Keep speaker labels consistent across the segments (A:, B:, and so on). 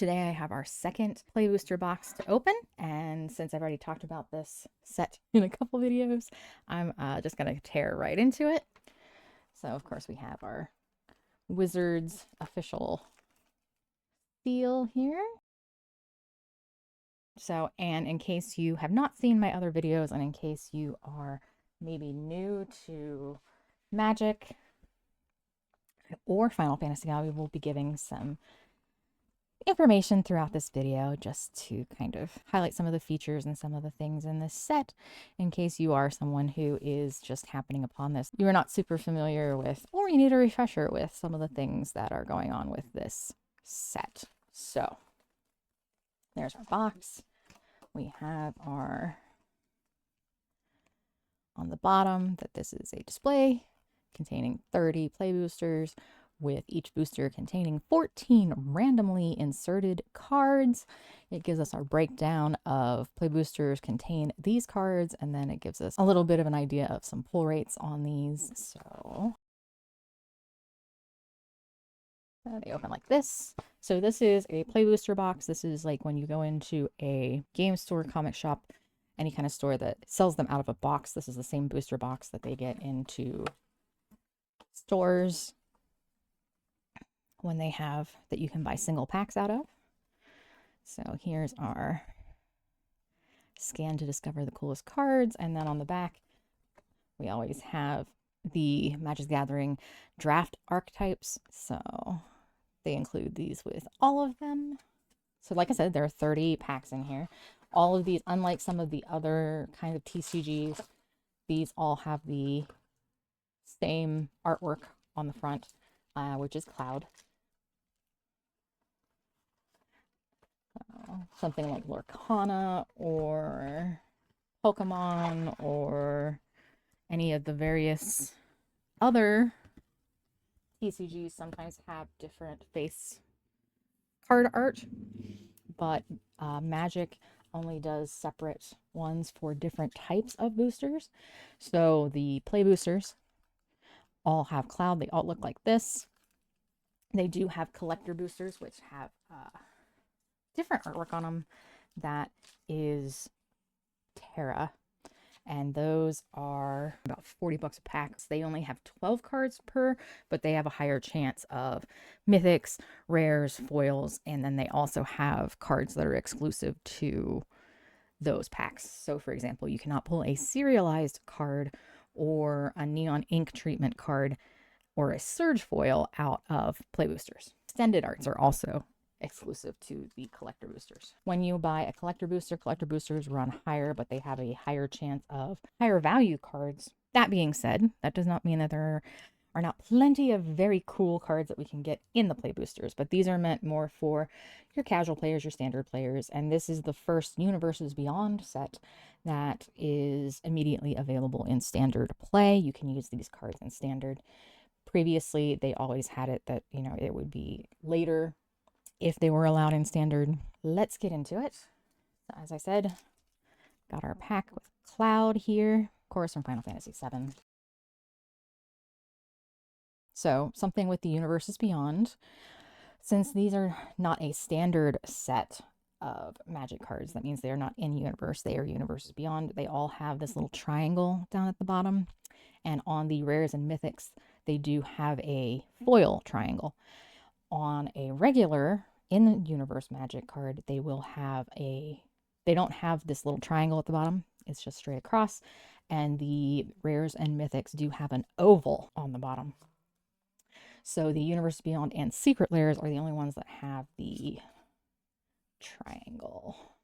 A: Today I have our second play booster box to open, and since I've already talked about this set in a couple videos, I'm just gonna tear right into it. So of course we have our Wizards official seal here. So, and in case you have not seen my other videos, and in case you are maybe new to Magic or Final Fantasy, I will be giving some information throughout this video just to kind of highlight some of the features and some of the things in this set in case you are someone who is just happening upon this. You are not super familiar with, or you need a refresher with some of the things that are going on with this set. So there's our box. We have our, on the bottom, that this is a display containing 30 play boosters, with each booster containing 14 randomly inserted cards. It gives us our breakdown of play boosters contain these cards, and then it gives us a little bit of an idea of some pull rates on these. So they open like this. So this is a play booster box. This is like when you go into a game store, comic shop, any kind of store that sells them out of a box. This is the same booster box that they get into stores when they have, that you can buy single packs out of. So here's our scan to discover the coolest cards. And then on the back, we always have the Magic the Gathering draft archetypes. So they include these with all of them. So like I said, there are 30 packs in here. All of these, unlike some of the other kind of TCGs, these all have the same artwork on the front, which is Cloud. Something like Lorcana or Pokemon or any of the various other TCGs sometimes have different face card art, but Magic only does separate ones for different types of boosters. So the play boosters all have Cloud. They all look like this. They do have collector boosters, which have different artwork on them. That is Terra, and those are about 40 bucks a pack. They only have 12 cards per, but they have a higher chance of mythics, rares, foils, and then they also have cards that are exclusive to those packs. So for example, you cannot pull a serialized card or a neon ink treatment card or a surge foil out of play boosters. Extended arts are also exclusive to the collector boosters. When you buy a collector boosters run higher, but they have a higher chance of higher value cards. That being said, that does not mean that there are not plenty of very cool cards that we can get in the play boosters, but these are meant more for your casual players, your standard players, and this is the first Universes Beyond set that is immediately available in standard play. You can use these cards in standard. Previously, they always had it that, you know, it would be later if they were allowed in standard. Let's get into it. So as I said, got our pack with Cloud here, of course, from Final Fantasy VII. So something with the Universes Beyond, since these are not a standard set of Magic cards, that means they are not in universe, they are Universes Beyond. They all have this little triangle down at the bottom, and on the rares and mythics, they do have a foil triangle. On a regular in universe Magic card, they will have they don't have this little triangle at the bottom. It's just straight across. And the rares and mythics do have an oval on the bottom. So the Universe Beyond and Secret Lairs are the only ones that have the triangle.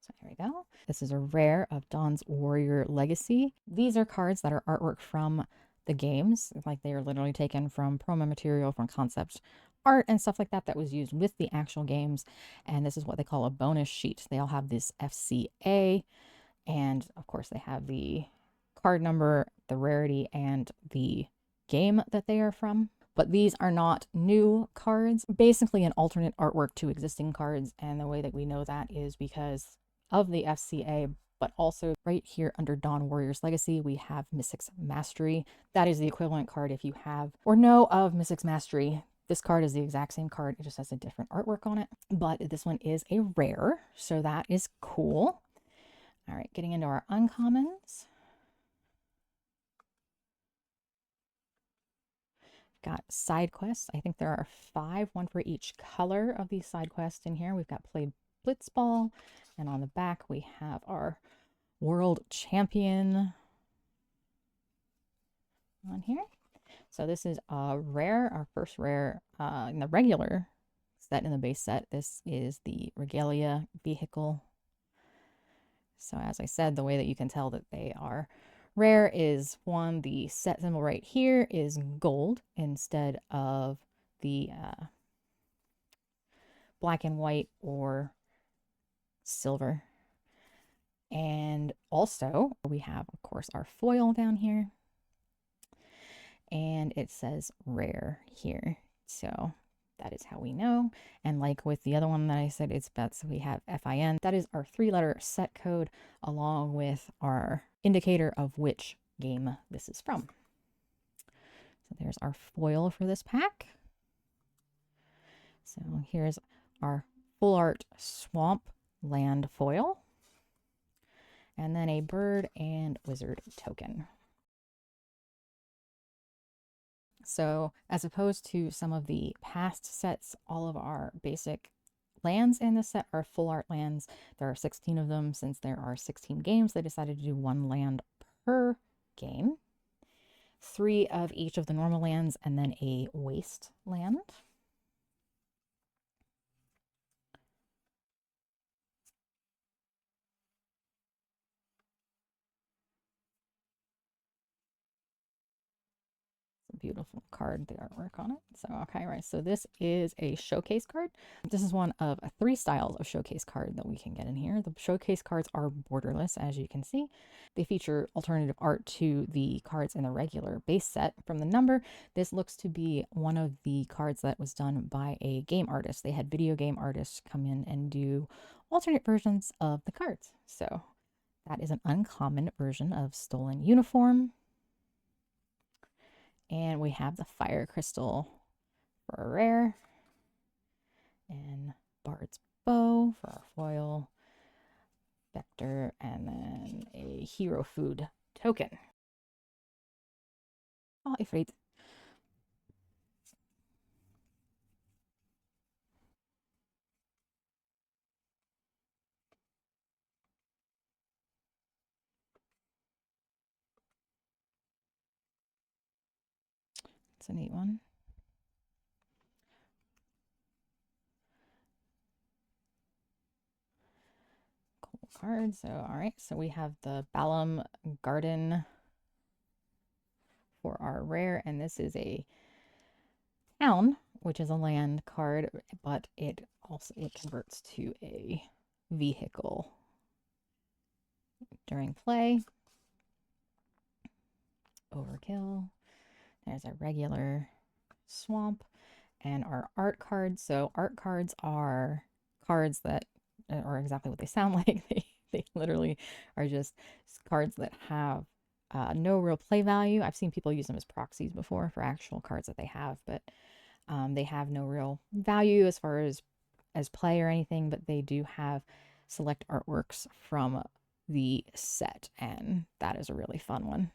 A: So here we go. This is a rare of Dawn's Warrior Legacy. These are cards that are artwork from the games, like they are literally taken from promo material, from concept art and stuff like that that was used with the actual games. And this is what they call a bonus sheet. They all have this FCA, and of course they have the card number, the rarity, and the game that they are from. But these are not new cards, basically an alternate artwork to existing cards. And the way that we know that is because of the FCA, but also right here under Dawn Warrior's Legacy, we have Mystic's Mastery. That is the equivalent card if you have or know of Mystic's Mastery. This card is the exact same card, it just has a different artwork on it. But this one is a rare, so that is cool. All right, getting into our uncommons. Got side quests. I think there are 5, one for each color of these side quests in here. We've got Play Blitzball, and on the back we have our World Champion on here. So this is a rare, our first rare in the regular set, in the base set. This is the Regalia vehicle. So as I said, the way that you can tell that they are rare is, one, the set symbol right here is gold instead of the black and white or silver. And also we have, of course, our foil down here, and it says rare here. So that is how we know. And like with the other one that I said, it's bets, we have FIN. That is our 3-letter set code along with our indicator of which game this is from. So there's our foil for this pack. So here's our full art swamp land foil. And then a bird and wizard token. So as opposed to some of the past sets, all of our basic lands in this set are full art lands. There are 16 of them. Since there are 16 games, they decided to do 1 land per game. 3 of each of the normal lands, and then a waste land. Beautiful card, the artwork on it. So okay, right, so this is a showcase card. This is one of 3 styles of showcase card that we can get in here. The showcase cards are borderless, as you can see. They feature alternative art to the cards in the regular base set. From the number, this looks to be one of the cards that was done by a game artist. They had video game artists come in and do alternate versions of the cards. So that is an uncommon version of Stolen Uniform. And we have the Fire Crystal for a rare, and Bard's Bow for our foil, Vector, and then a Hero Food token. Oh, Ifrit. It's a neat one. Cool card. So, all right. So we have the Balam Garden for our rare, and this is a town, which is a land card, but it converts to a vehicle during play. Overkill. There's a regular swamp and our art cards. So art cards are cards that are exactly what they sound like. They literally are just cards that have no real play value. I've seen people use them as proxies before for actual cards that they have, but they have no real value as far as play or anything, but they do have select artworks from the set, and that is a really fun one.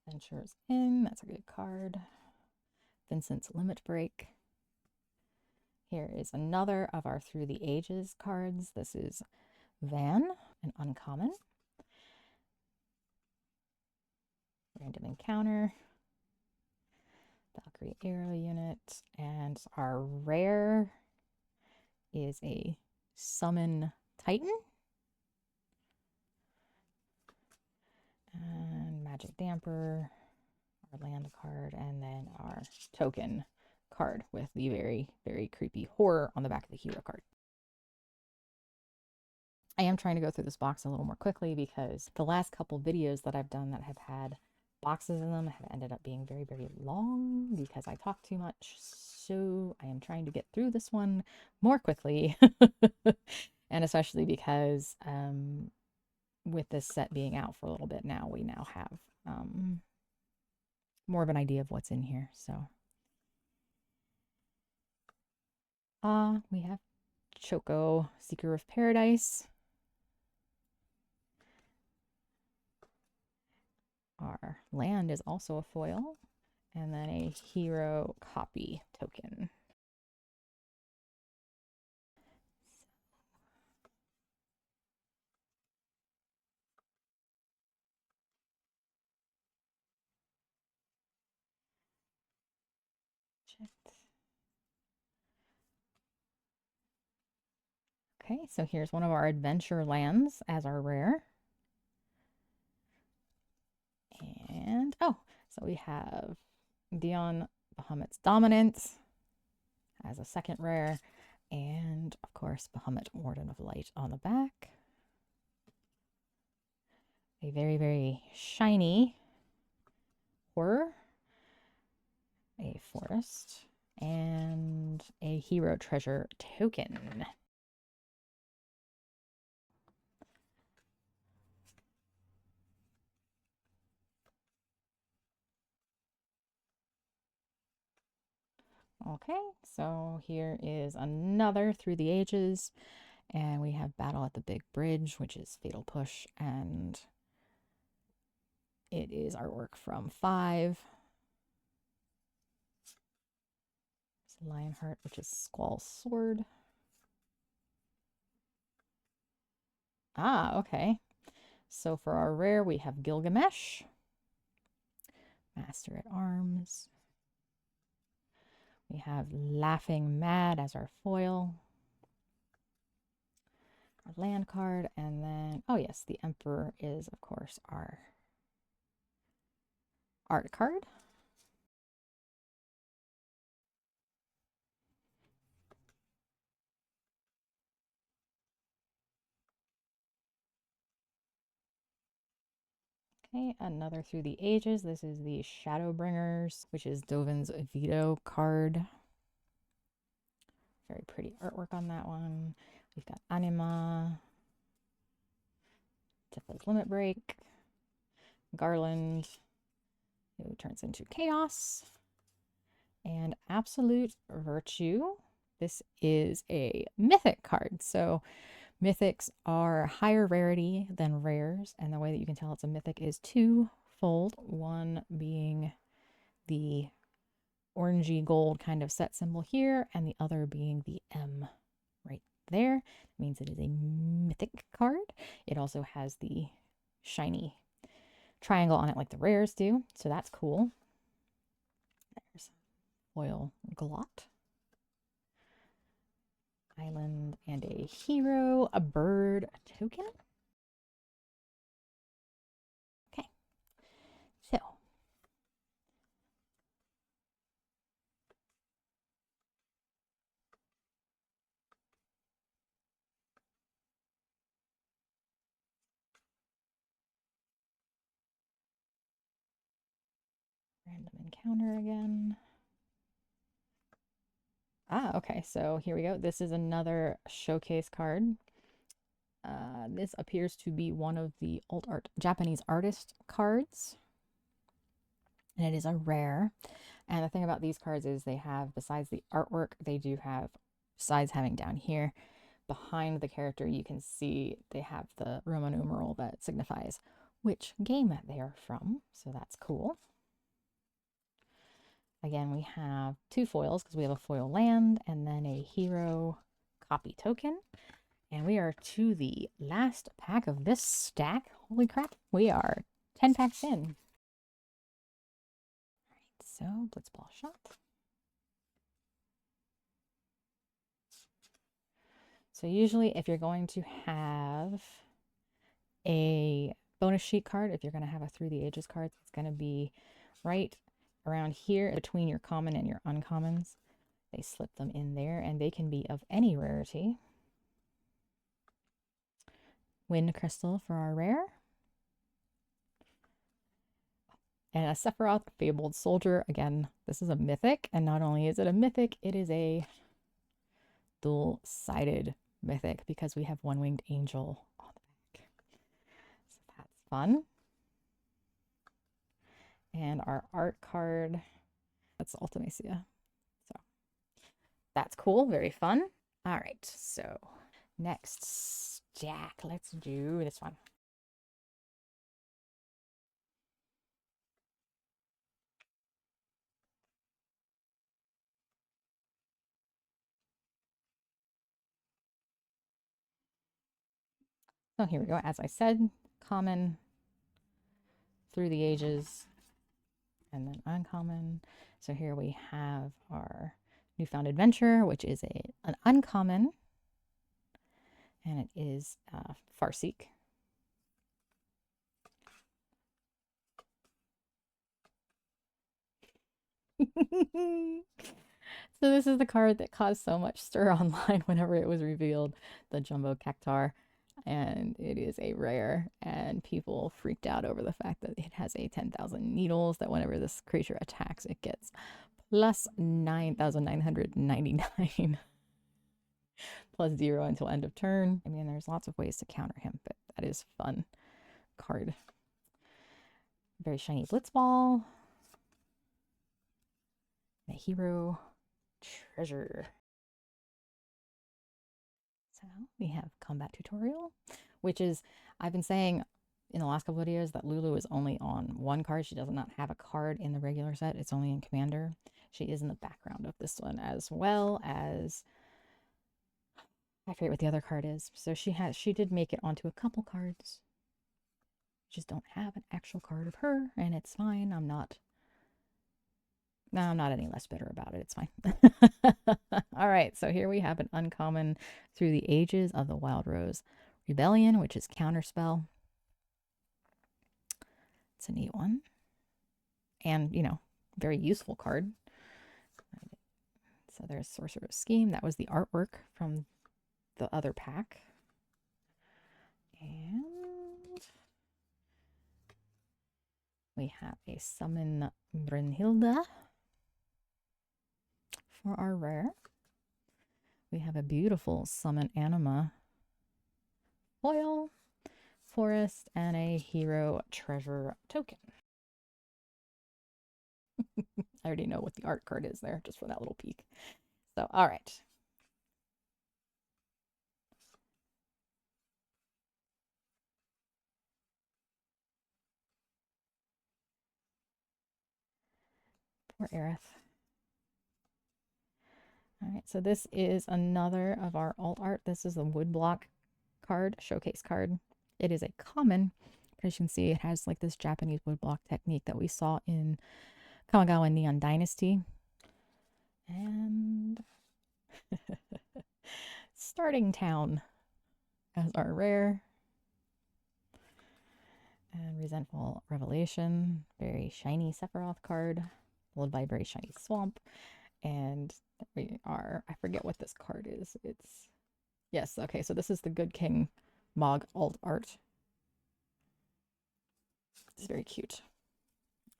A: Adventures In, that's a good card. Vincent's Limit Break. Here is another of our Through the Ages cards. This is Van, an uncommon. Random Encounter. Valkyrie Arrow Unit. And our rare is a Summon Titan. And Magic Damper, our land card, and then our token card with the very, very creepy horror on the back of the hero card. I am trying to go through this box a little more quickly because the last couple videos that I've done that have had boxes in them have ended up being very, very long because I talk too much. So I am trying to get through this one more quickly And especially because with this set being out for a little bit now, we now have more of an idea of what's in here. So we have Choco, Seeker of Paradise. Our land is also a foil, and then a hero copy token. Okay, so here's one of our adventure lands as our rare. And, oh, so we have Dion Bahamut's Dominance as a second rare. And, of course, Bahamut Warden of Light on the back. A very, very shiny horror. A forest. And a hero treasure token. Okay, so here is another Through the Ages, and we have Battle at the Big Bridge, which is Fatal Push, and it is artwork from 5. It's Lionheart, which is Squall's Sword. Ah, okay. So for our rare, we have Gilgamesh, Master at Arms. We have Laughing Mad as our foil. Our land card, and then, oh yes, the Emperor is, of course, our art card. Okay, another Through the Ages. This is the Shadowbringers, which is Dovin's Veto card. Very pretty artwork on that one. We've got Anima, Tifa's Limit Break, Garland, who turns into Chaos, and Absolute Virtue. This is a mythic card. So mythics are higher rarity than rares, and the way that you can tell it's a mythic is twofold. One being the orangey gold kind of set symbol here, and the other being the M right there. It means it is a mythic card. It also has the shiny triangle on it like the rares do, so that's cool. There's foil glot. Island and a hero, a bird, a token. Okay, so random encounter again. Ah, okay, so here we go. This is another showcase card. This appears to be one of the alt art Japanese artist cards, and it is a rare. And the thing about these cards is they have, besides the artwork, they do have, besides having down here, behind the character, you can see they have the Roman numeral that signifies which game they are from. So that's cool. Again, we have 2 foils because we have a foil land and then a hero copy token. And we are to the last pack of this stack. Holy crap, we are 10 packs in. All right, so Blitzball shot. So usually if you're going to have a bonus sheet card, if you're going to have a Through the Ages card, it's going to be right around here between your common and your uncommons. They slip them in there, and they can be of any rarity. Wind Crystal for our rare. And a Sephiroth Fabled Soldier. Again, this is a mythic, and not only is it a mythic, it is a dual-sided mythic because we have one-winged angel on the back. So that's fun. And our art card, that's Ultimacia. So that's cool, very fun. All right, so next, Jack, let's do this one. So here we go. As I said, common through the ages and then uncommon. So here we have our Newfound Adventure, which is an uncommon, and it is Farseek. So this is the card that caused so much stir online whenever it was revealed, the Jumbo Cactar, and it is a rare, and people freaked out over the fact that it has a 10,000 needles, that whenever this creature attacks, it gets plus 9,999 plus 0 until end of turn. I mean, there's lots of ways to counter him, but that is fun card. Very shiny Blitzball. The Hero Treasure. So we have Combat Tutorial, which is, I've been saying in the last couple videos that Lulu is only on one card. She does not have a card in the regular set. It's only in Commander. She is in the background of this one, as well as, I forget what the other card is. So she did make it onto a couple cards. Just don't have an actual card of her, and it's fine. I'm not any less bitter about it. It's fine. All right, so here we have an uncommon through the ages of the Wild Rose Rebellion, which is Counterspell. It's a neat one. And, you know, very useful card. So there's Sorcerer's Scheme. That was the artwork from the other pack. And we have a Summon Brynhilda for our rare. We have a beautiful Summon Anima foil, forest, and a Hero Treasure token. I already know what the art card is there, just for that little peek. So, all right. Poor Aerith. All right, so this is another of our alt art. This is a woodblock card, showcase card. It is a common, but as you can see, it has like this Japanese woodblock technique that we saw in Kamigawa Neon Dynasty. And Starting Town as our rare. And Resentful Revelation, very shiny Sephiroth card, followed by very shiny Swamp. And we are, I forget what this card is. It's, yes, okay, so this is the Good King Mog alt art. It's very cute.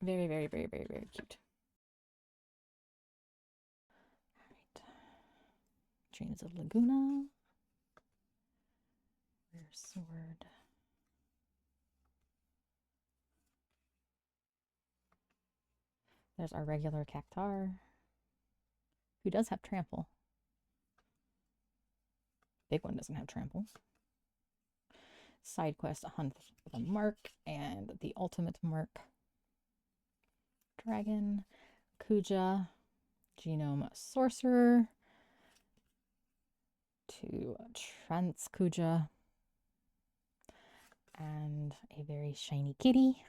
A: Very, very, very, very, very cute. All right. Dreams of Laguna. Rare Sword. There's our regular Cactar, who does have Trample. Big one doesn't have Trample. Side quest, a hunt for the mark, and the ultimate mark. Dragon, Kuja, Genome Sorcerer, to Trance Kuja, and a very shiny kitty.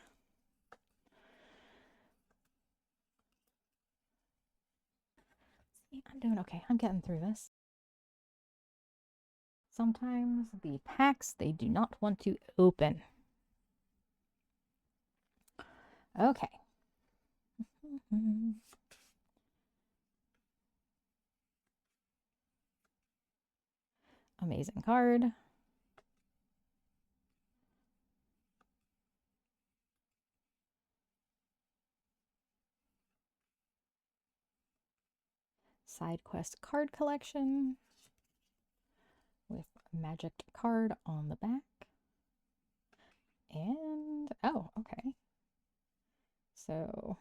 A: See, I'm doing okay. I'm getting through this. Sometimes the packs, they do not want to open. Okay. Amazing card. Side quest card collection. with magic card on the back. And, oh, okay. So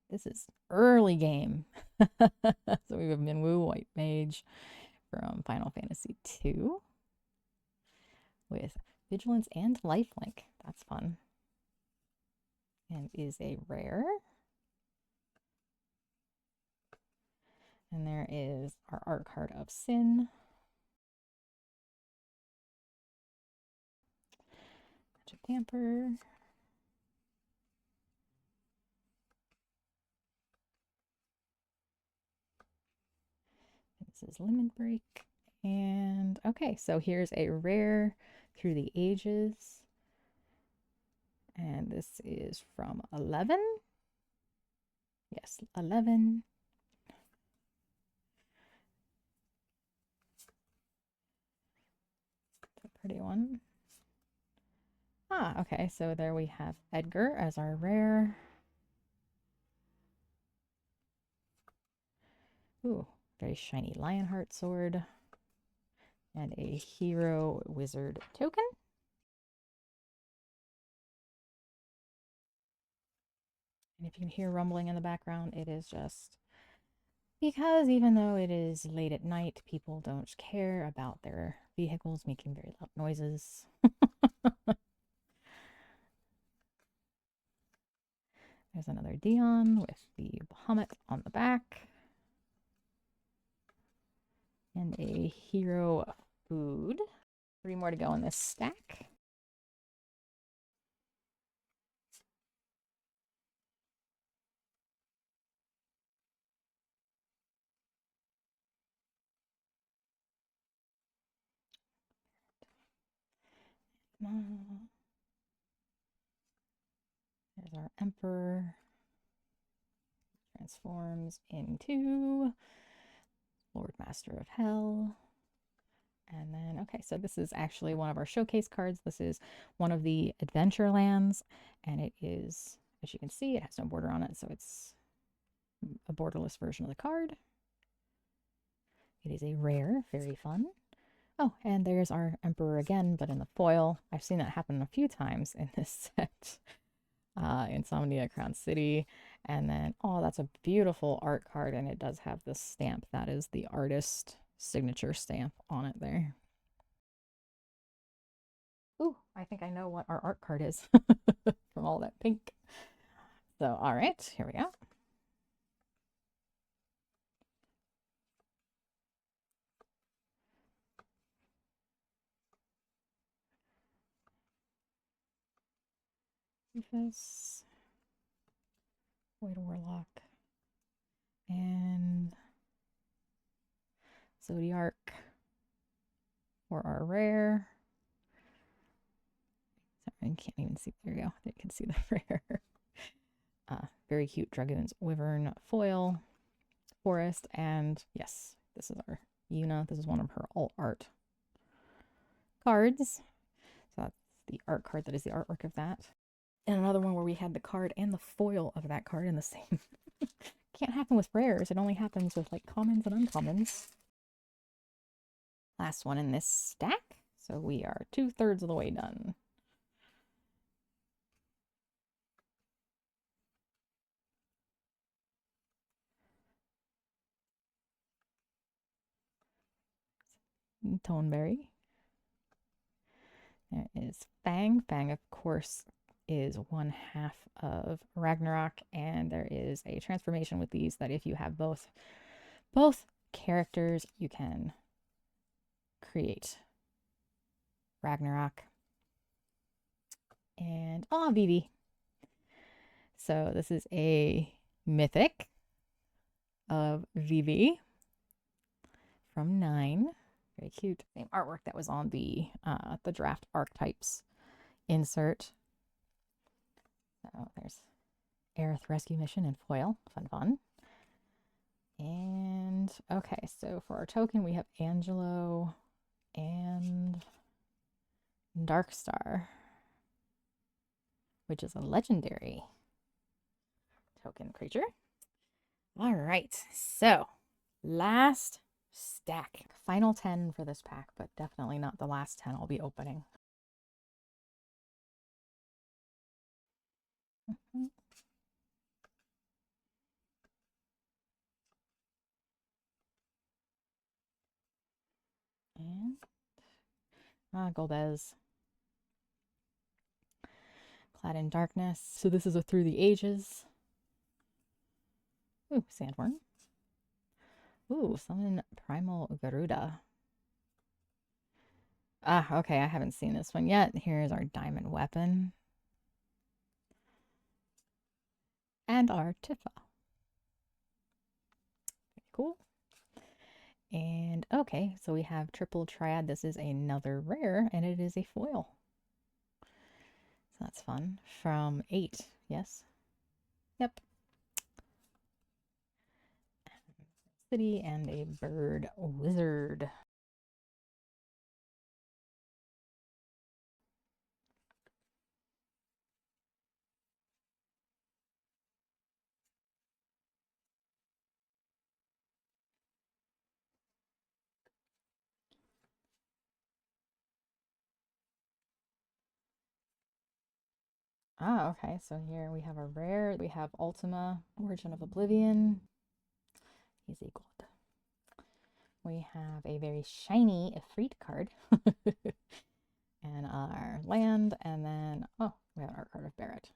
A: this is early game. So we have Minwu White Mage from Final Fantasy II with Vigilance and Lifelink. That's fun. And is a rare. And there is our art card of Sin. Magic Damper. This is Limit Break. And okay, so here's a rare Through the Ages. And this is from 11. Yes, 11. It's a pretty one. Ah, okay, so there we have Edgar as our rare. Ooh, very shiny Lionheart sword. And a hero wizard token. And if you can hear rumbling in the background, it is just because even though it is late at night, people don't care about their vehicles making very loud noises. There's another Dion with the Bahamut on the back. And a hero food. 3 more to go in this stack. There's our Emperor. Transforms into Lord Master of Hell. And then, okay, so this is actually one of our showcase cards. This is one of the Adventure Lands, and it is, as you can see, it has no border on it, so it's a borderless version of the card. It is a rare, very fun. Oh, and there's our Emperor again, but in the foil. I've seen that happen a few times in this set. Insomnia Crown City. And then, oh, that's a beautiful art card, and it does have the stamp. That is the artist signature stamp on it there. Ooh, I think I know what our art card is from all that pink. So, all right, here we go. Rufus, White Warlock, and Zodiark for our rare. Sorry, I can't even see. There you go. You can see the rare. Very cute Dragoon's Wyvern foil, Forest, and yes, this is our Yuna. This is one of her alt art cards. So that's the art card that is the artwork of that. And another one where we had the card and the foil of that card in the same. Can't happen with rares. It only happens with like commons and uncommons. Last one in this stack. So we are 2/3 of the way done. Toneberry. There is Fang. Fang, of course, is 1/2 of Ragnarok, and there is a transformation with these that if you have both characters, you can create Ragnarok. And Vivi. So this is a mythic of Vivi from 9. Very cute. Same artwork that was on the draft archetypes insert. So there's Aerith Rescue Mission in foil. Fun. And okay, so for our token, we have Angelo and Darkstar, which is a legendary token creature. All right, so last stack. Final 10 for this pack, but definitely not the last 10 I'll be opening. And Golbez. Clad in Darkness. So this is a Through the Ages. Ooh, Sandworm. Ooh, summon Primal Garuda. Ah, okay, I haven't seen this one yet. Here's our Diamond Weapon. And our Tifa. Cool. And okay, so we have Triple Triad. This is another rare, and it is a foil. So that's fun. From 8, yes? Yep. City and a bird wizard. Ah, okay, so here we have a rare. We have Ultima, Origin of Oblivion. He's a gold. We have a very shiny Efreet card. And our land, and then, oh, we have our card of Barret.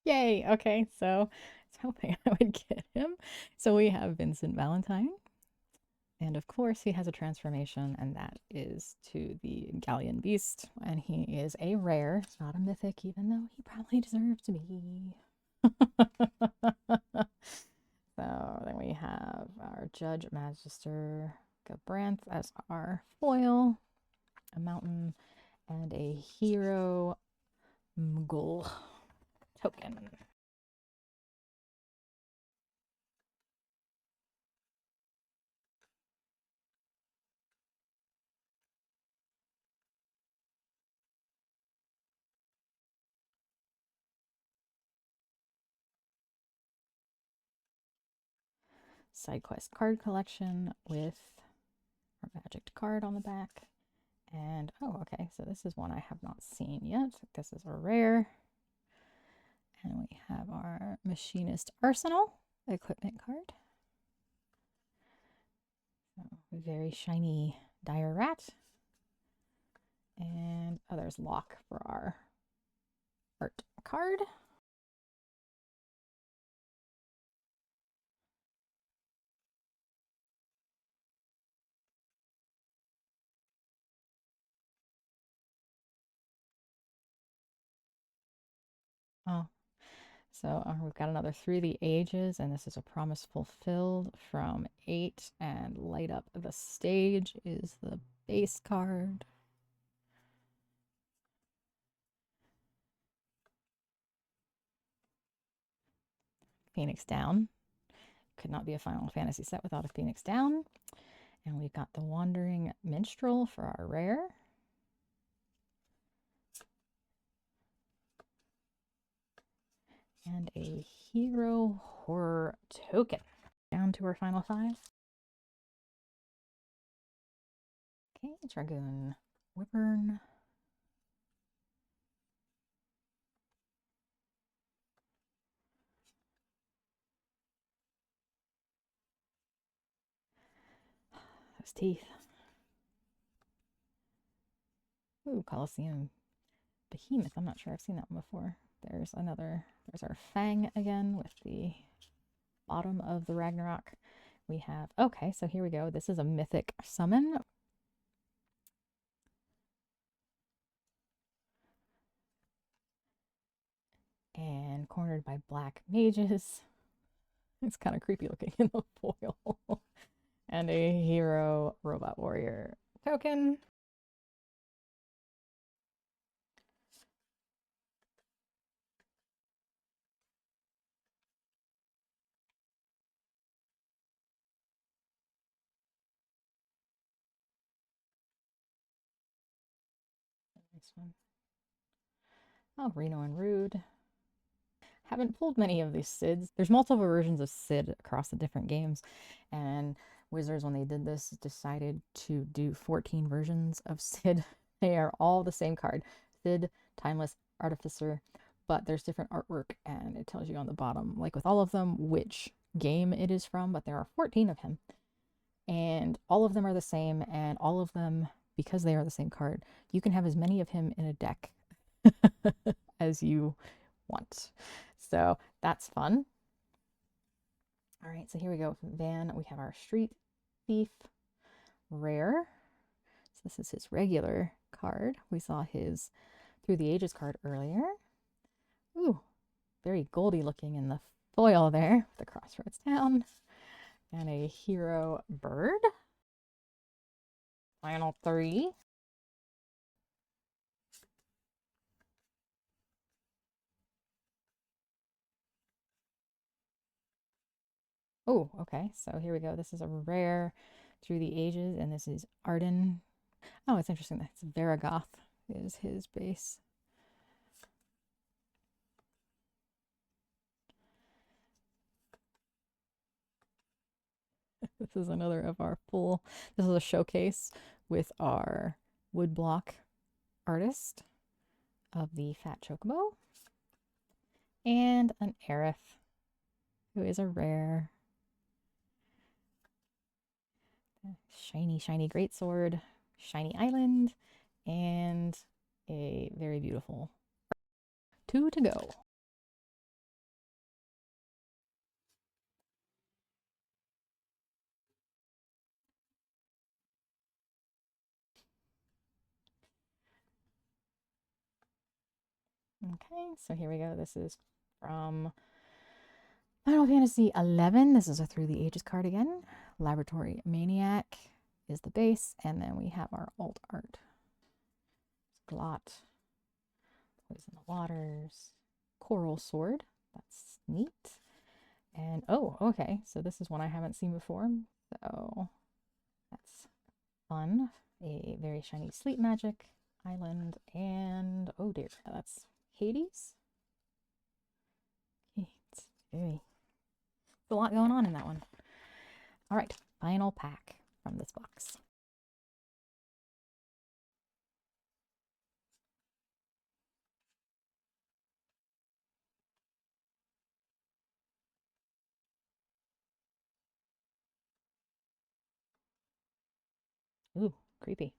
A: Yay! Okay, so I was hoping I would get him. So we have Vincent Valentine. And of course, he has a transformation, and that is to the Galleon Beast. And he is a rare, not a mythic, even though he probably deserves to be. So then we have our Judge Magister Gabranth as our foil, a mountain, and a hero Mughal token. Side quest card collection with our magic card on the back. And oh, okay, so this is one I have not seen yet. This is a rare. And we have our Machinist Arsenal equipment card. So very shiny Dire Rat. And oh, there's Lock for our art card. Oh, so we've got another Through the Ages, and this is a Promise Fulfilled from 8. And Light Up the Stage is the base card. Phoenix Down. Could not be a Final Fantasy set without a Phoenix Down. And we've got the Wandering Minstrel for our rare. And a Hero Horror token. Down to our final 5. Okay, Dragoon Wyvern. Those teeth. Ooh, Coliseum Behemoth. I'm not sure I've seen that one before. There's our Fang again with the bottom of the Ragnarok. We have, okay, so here we go. This is a mythic summon. And cornered by black mages. It's kind of creepy looking in the foil. And a hero robot warrior token. this one? Oh, Reno and Rude. Haven't pulled many of these Sids. There's multiple versions of Sid across the different games, and Wizards, when they did this, decided to do 14 versions of Sid. They are all the same card. Sid, Timeless, Artificer, but there's different artwork, and it tells you on the bottom, like with all of them, which game it is from, but there are 14 of him. And all of them are the same, and all of them, because they are the same card, you can have as many of him in a deck as you want. So that's fun. All right, so here we go. Van, we have our Street Thief rare. So this is his regular card. We saw his Through the Ages card earlier. Ooh, very goldy looking in the foil there with the Crossroads Town. And a Hero Bird. Final 3. Oh, okay. So here we go. This is a rare Through the Ages, and this is Arden. Oh, it's interesting. That's Varagoth is his base. This is another of our full, this is a showcase with our woodblock artist of the Fat Chocobo. And an Aerith, who is a rare. Shiny, shiny greatsword, shiny island, and a very beautiful 2 to go. Okay, so here we go. This is from Final Fantasy 11. This is a Through the Ages card again. Laboratory Maniac is the base, and then we have our alt art. Glot, Poison the Waters, Coral Sword. That's neat. And oh, okay, so this is one I haven't seen before. So that's fun. A very shiny Sleep Magic island, and oh dear, that's Hades. It's a lot going on in that one. All right, final pack from this box. Ooh, creepy.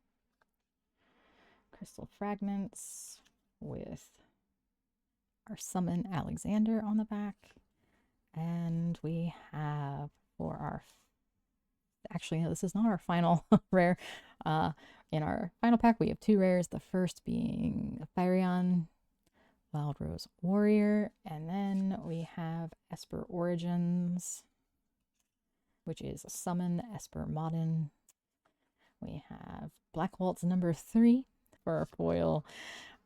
A: Crystal fragments with our Summon Alexander on the back. And we have for our, actually, no, this is not our final rare. In our final pack, we have 2 rares. The first being Firion, Wild Rose Warrior, and then we have Esper Origins, which is a Summon Esper Modern. We have Black Waltz number 3 for our foil,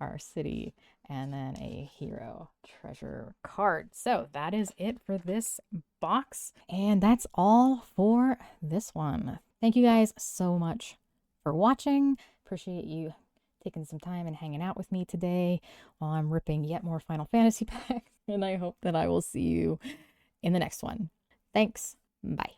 A: our city, and then a hero treasure card. So that is it for this box, and that's all for this one. Thank you guys so much for watching. Appreciate you taking some time and hanging out with me today while I'm ripping yet more Final Fantasy packs, and I hope that I will see you in the next one. Thanks. Bye.